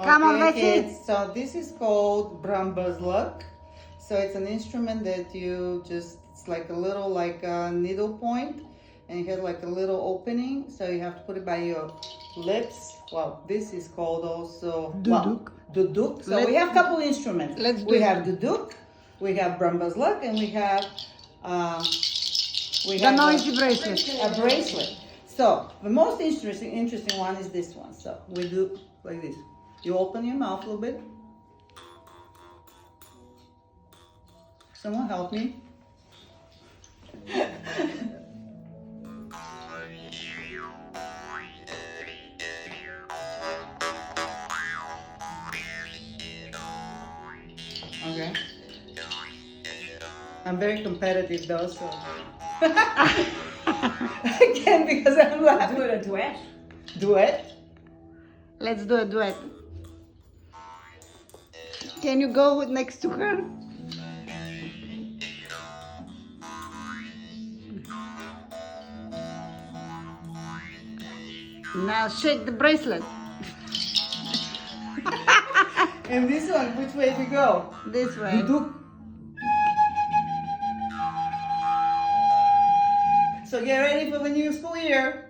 Come on, let's kids. So this is called brambazlǎk. So it's an instrument that you just, it's like a little like a needle point, and it has like a little opening. So you have to put it by your lips. Wow, this is called also Duduk. Duduk. So we have a couple instruments. We have Duduk, we have brambazlǎk, and we have The noisy bracelet. a bracelet. So the most interesting one is this one. So we do like this. You open your mouth a little bit. Someone help me. Okay. I'm very competitive though, so I can't because I'm laughing. Do it a duet. Duet? Let's do a duet. Can you go next to her? Now shake the bracelet. And this one, which way we go? This way. Duduk. So get ready for the new school year.